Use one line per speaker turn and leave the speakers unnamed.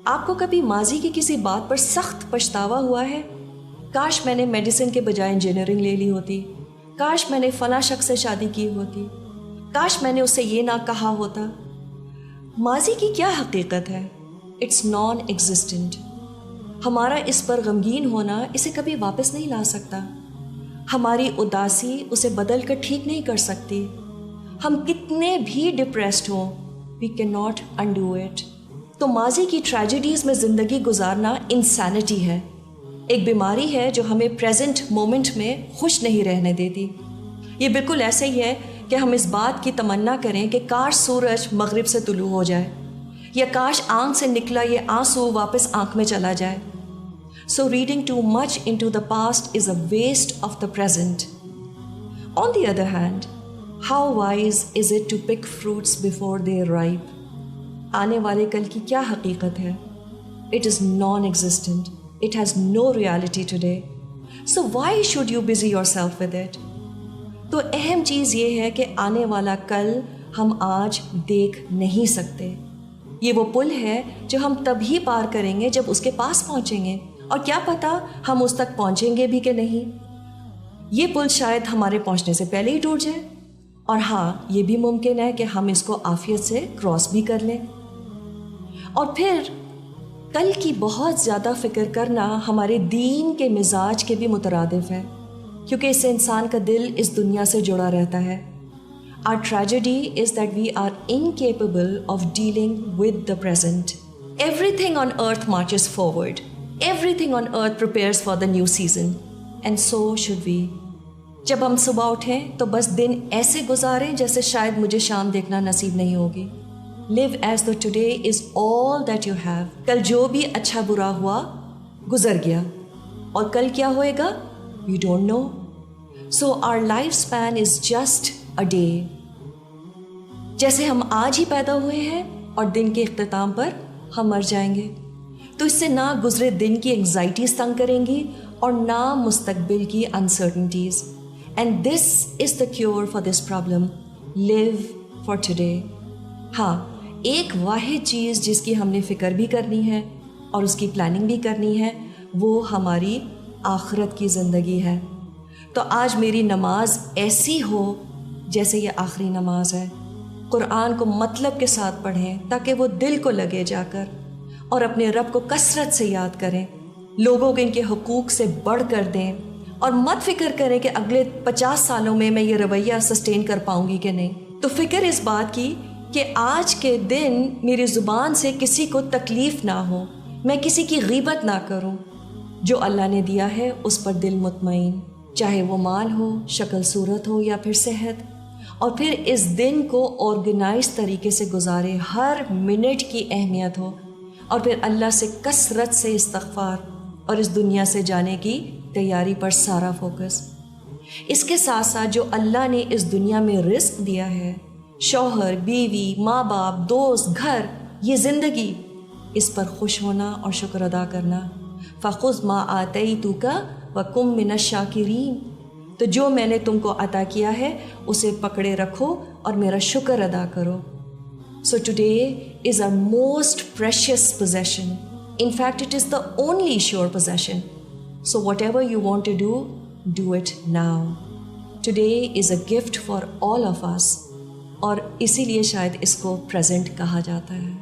آپ کو کبھی ماضی کی کسی بات پر سخت پچھتاوا ہوا ہے؟ کاش میں نے میڈیسن کے بجائے انجینئرنگ لے لی ہوتی، کاش میں نے فلاں شخص سے شادی کی ہوتی، کاش میں نے اسے یہ نہ کہا ہوتا۔ ماضی کی کیا حقیقت ہے؟ اٹس نان ایگزسٹنٹ۔ ہمارا اس پر غمگین ہونا اسے کبھی واپس نہیں لا سکتا۔ ہماری اداسی اسے بدل کر ٹھیک نہیں کر سکتی۔ ہم کتنے بھی ڈپریسڈ ہوں، we can not undo it. تو ماضی کی ٹریجڈیز میں زندگی گزارنا انسینٹی ہے، ایک بیماری ہے جو ہمیں پریزنٹ مومنٹ میں خوش نہیں رہنے دیتی۔ یہ بالکل ایسے ہی ہے کہ ہم اس بات کی تمنا کریں کہ کاش سورج مغرب سے طلوع ہو جائے، یا کاش آنکھ سے نکلا یہ آنسو واپس آنکھ میں چلا جائے۔ So reading too much into the past is a waste of the present. On the other hand, how wise is it to pick fruits before they are ripe? آنے والے کل کی کیا حقیقت ہے؟ It is non-existent. It has no reality today. So why should you busy yourself with it? تو اہم چیز یہ ہے کہ آنے والا کل ہم آج دیکھ نہیں سکتے۔ یہ وہ پل ہے جو ہم تبھی پار کریں گے جب اس کے پاس پہنچیں گے، اور کیا پتا ہم اس تک پہنچیں گے بھی کہ نہیں۔ یہ پل شاید ہمارے پہنچنے سے پہلے ہی ٹوٹ جائے، اور ہاں یہ بھی ممکن ہے کہ ہم اس کو عافیت سے کراس بھی کر لیں۔ اور پھر کل کی بہت زیادہ فکر کرنا ہمارے دین کے مزاج کے بھی مترادف ہے، کیونکہ اس سے انسان کا دل اس دنیا سے جڑا رہتا ہے۔ Our tragedy is that we are incapable of dealing with the present. Everything on earth marches forward. Everything on earth prepares for the new season. And so should we. جب ہم صبح اٹھیں تو بس دن ایسے گزاریں جیسے شاید مجھے شام دیکھنا نصیب نہیں ہوگی۔ Live as though today is all that you have. کل جو بھی اچھا برا ہوا گزر گیا، اور کل کیا ہوئے گا we don't know. So our lifespan is just a day. جیسے ہم آج ہی پیدا ہوئے ہیں اور دن کے اختتام پر ہم مر جائیں گے، تو اس سے نہ گزرے دن کی انگزائٹیز تنگ کریں گی اور نہ مستقبل کی uncertainties. And this is the cure for this problem, live for today. ہاں، ایک واحد چیز جس کی ہم نے فکر بھی کرنی ہے اور اس کی پلاننگ بھی کرنی ہے، وہ ہماری آخرت کی زندگی ہے۔ تو آج میری نماز ایسی ہو جیسے یہ آخری نماز ہے۔ قرآن کو مطلب کے ساتھ پڑھیں تاکہ وہ دل کو لگے جا کر، اور اپنے رب کو کثرت سے یاد کریں، لوگوں کے ان کے حقوق سے بڑھ کر دیں، اور مت فکر کریں کہ اگلے 50 سالوں میں یہ رویہ سسٹین کر پاؤں گی کہ نہیں۔ تو فکر اس بات کی کہ آج کے دن میری زبان سے کسی کو تکلیف نہ ہو، میں کسی کی غیبت نہ کروں، جو اللہ نے دیا ہے اس پر دل مطمئن، چاہے وہ مال ہو، شکل صورت ہو یا پھر صحت، اور پھر اس دن کو آرگنائز طریقے سے گزارے، ہر منٹ کی اہمیت ہو، اور پھر اللہ سے کثرت سے استغفار اور اس دنیا سے جانے کی تیاری پر سارا فوکس۔ اس کے ساتھ ساتھ جو اللہ نے اس دنیا میں رزق دیا ہے، شوہر، بیوی، ماں باپ، دوست، گھر، یہ زندگی، اس پر خوش ہونا اور شکر ادا کرنا۔ فَخُذْ مَا آتَيْتُكَ وَكُن مِّنَ الشَّاكِرِينَ۔ تو جو میں نے تم کو عطا کیا ہے اسے پکڑے رکھو اور میرا شکر ادا کرو۔ So today is our most precious possession. In fact, it is the only sure possession. So whatever you want to do it now. Today is a gift for all of us. اور اسی لیے شاید اس کو present کہا جاتا ہے۔